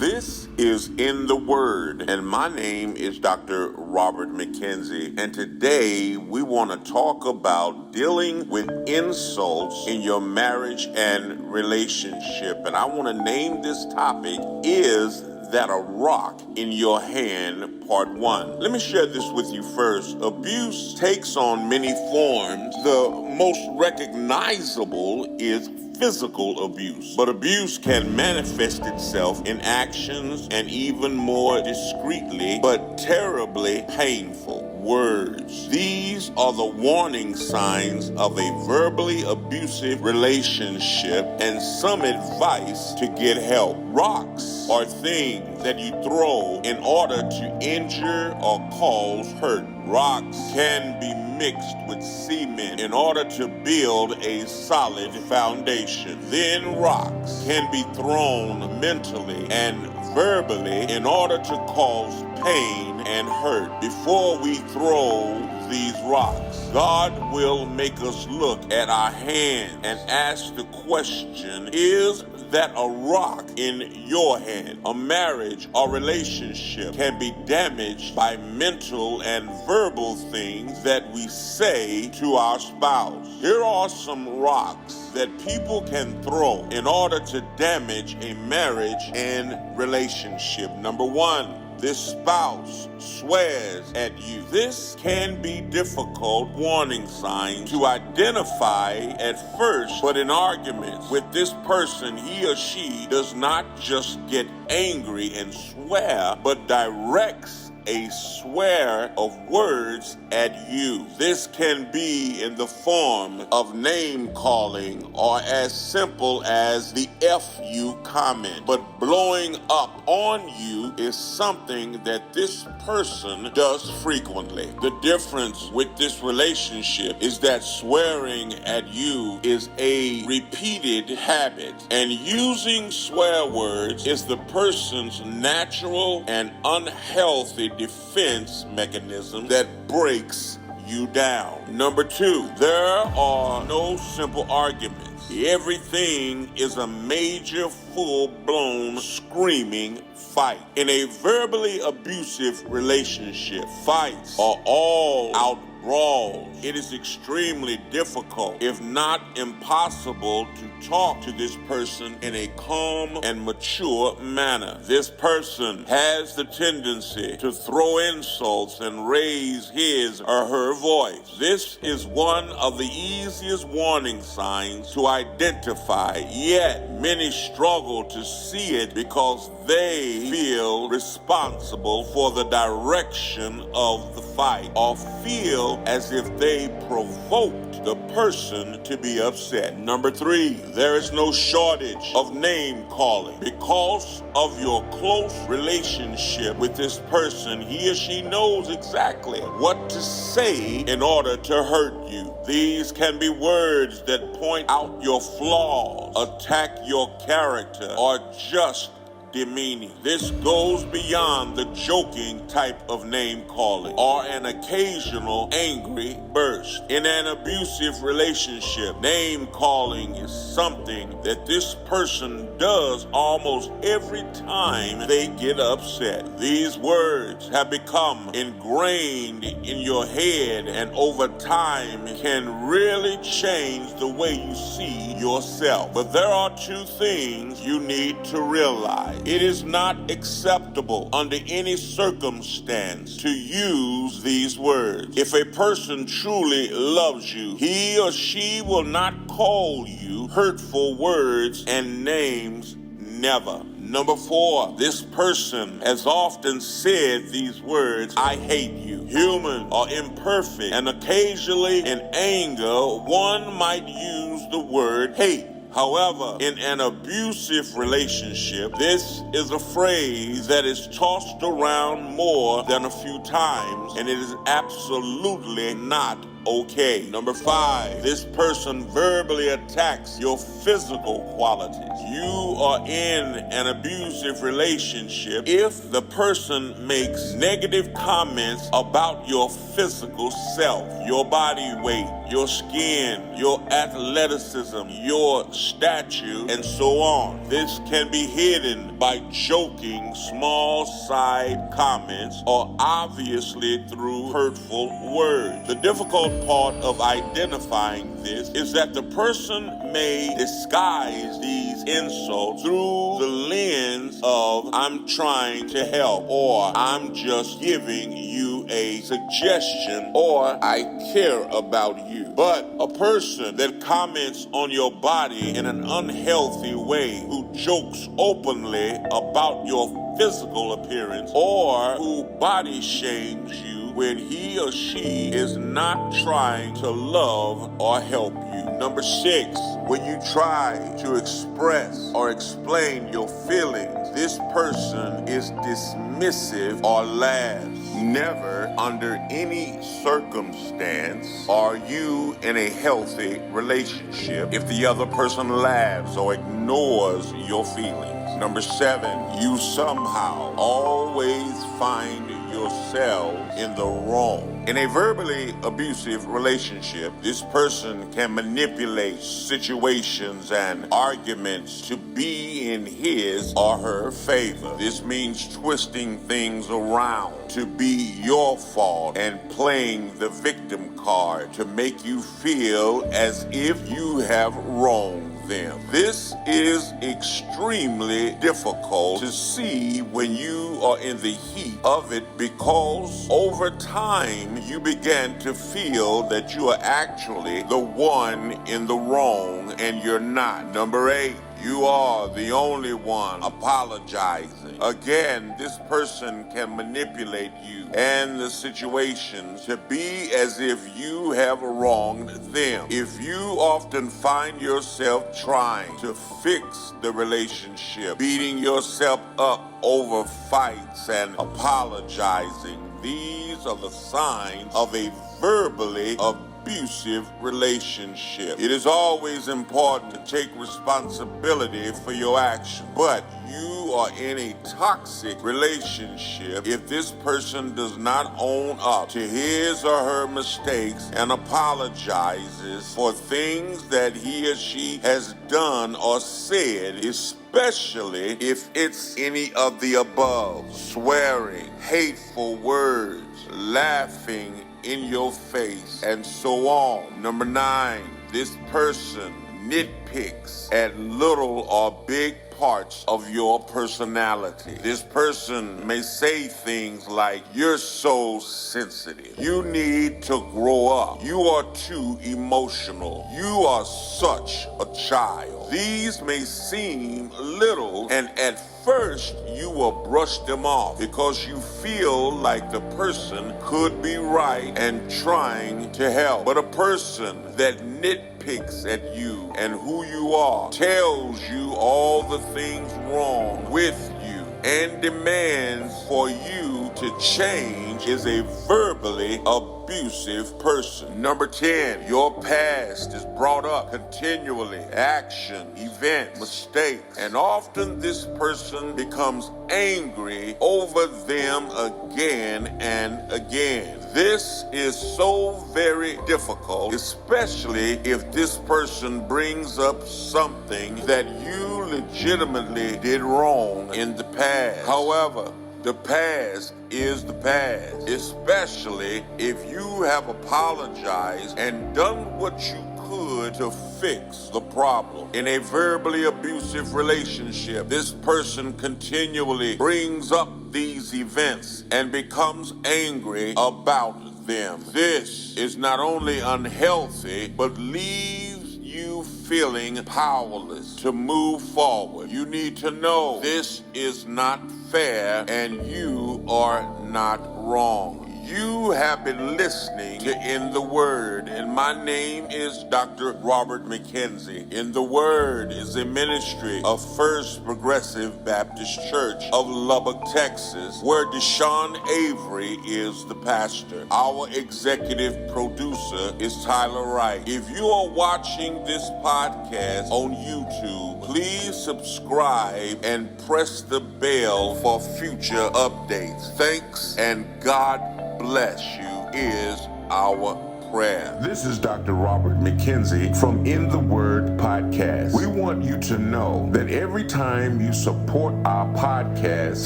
This is In the Word, and my name is Dr. Robert McKenzie, and today we want to talk about dealing with insults in your marriage and relationship. And I want to name this topic, Is That a Rock in Your Hand, Part 1. Let me share this with you first. Abuse takes on many forms. The most recognizable is physical abuse, but abuse can manifest itself in actions and even more discreetly, but terribly painful words. These are the warning signs of a verbally abusive relationship and some advice to get help. Rocks are things that you throw in order to injure or cause hurt. Rocks can be mixed with cement in order to build a solid foundation. Then rocks can be thrown mentally and verbally in order to cause pain and hurt. Before we throw these rocks, God will make us look at our hand and ask the question, is that a rock in your hand? A marriage or relationship can be damaged by mental and verbal things that we say to our spouse. Here are some rocks that people can throw in order to damage a marriage and relationship. Number one, this spouse swears at you. This can be difficult warning sign to identify at first, but in arguments with this person, he or she does not just get angry and swear, but directs a swear of words at you. This can be in the form of name calling or as simple as the F you comment. But blowing up on you is something that this person does frequently. The difference with this relationship is that swearing at you is a repeated habit, and using swear words is the person's natural and unhealthy defense mechanism that breaks you down. Number two, there are no simple arguments. Everything is a major, full-blown, screaming fight. In a verbally abusive relationship, fights are all-out brawls. It is extremely difficult, if not impossible, to talk to this person in a calm and mature manner. This person has the tendency to throw insults and raise his or her voice. This is one of the easiest warning signs to identify, yet many struggle to see it because they feel responsible for the direction of the fight or feel as if they provoked the person to be upset. Number three, there is no shortage of name calling. Because of your close relationship with this person, he or she knows exactly what to say in order to hurt you. These can be words that point out your flaws, attack your character, or just demeaning. This goes beyond the joking type of name calling or an occasional angry burst. In an abusive relationship, name calling is something that this person does almost every time they get upset. These words have become ingrained in your head and over time can really change the way you see yourself. But there are two things you need to realize. It is not acceptable under any circumstance to use these words. If a person truly loves you, he or she will not call you hurtful words and names, never. Number four, this person has often said these words, I hate you. Human or imperfect, and occasionally in anger, one might use the word hate. However, in an abusive relationship, this is a phrase that is tossed around more than a few times, and it is absolutely not okay. Number 5, this person verbally attacks your physical qualities. You are in an abusive relationship if the person makes negative comments about your physical self, your body weight, your skin, your athleticism, your stature, and so on. This can be hidden by joking, small side comments, or obviously through hurtful words. The difficult part of identifying this is that the person may disguise these insults through the lens of "I'm trying to help," or "I'm just giving you a suggestion," or "I care about you." But a person that comments on your body in an unhealthy way, who jokes openly about your physical appearance, or who body shames you when he or she is not trying to love or help you. Number 6, when you try to express or explain your feelings, this person is dismissive or laughs. Never under any circumstance are you in a healthy relationship if the other person laughs or ignores your feelings. Number 7, you somehow always find yourself in the wrong. In a verbally abusive relationship, this person can manipulate situations and arguments to be in his or her favor. This means twisting things around to be your fault and playing the victim card to make you feel as if you have wronged them. This is extremely difficult to see when you are in the heat of it, because over time you begin to feel that you are actually the one in the wrong and you're not. Number 8, you are the only one apologizing. Again, this person can manipulate you and the situation to be as if you have wronged them. If you often find yourself trying to fix the relationship, beating yourself up over fights and apologizing, these are the signs of a verbally abusive relationship. It is always important to take responsibility for your actions, but you are in a toxic relationship if this person does not own up to his or her mistakes and apologizes for things that he or she has done or said, especially if it's any of the above: swearing, hateful words, laughing in your face, and so on. Number 9, this person nitpicks at little or big parts of your personality. This person may say things like, "You're so sensitive. You need to grow up. You are too emotional. You are such a child." These may seem little, and at first you will brush them off because you feel like the person could be right and trying to help. But a person that nitpicks at you and who you are, tells you all the things wrong with you, and demands for you to change is a verbally abusive person. Number 10, your past is brought up continually. Action, events, mistakes, and often this person becomes angry over them again and again. This is so very difficult, especially if this person brings up something that you legitimately did wrong in the past. However, the past is the past, especially if you have apologized and done what you could to fix the problem. In a verbally abusive relationship, this person continually brings up these events and becomes angry about them. This is not only unhealthy, but leaves you feeling powerless to move forward. You need to know this is not fair and you are not wrong. You have been listening to In the Word, and my name is Dr. Robert McKenzie. In the Word is a ministry of First Progressive Baptist Church of Lubbock, Texas, where Deshaun Avery is the pastor. Our executive producer is Tyler Wright. If you are watching this podcast on YouTube, please subscribe and press the bell for future updates. Thanks and God bless you is our prayer. This is Dr. Robert McKenzie from In the Word podcast. We want you to know that every time you support our podcast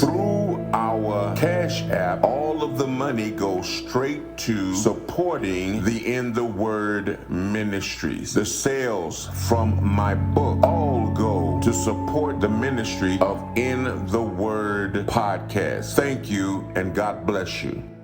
through our Cash App, all of the money goes straight to supporting the In the Word ministries. The sales from my book all go to support the ministry of In the Word podcast. Thank you and God bless you.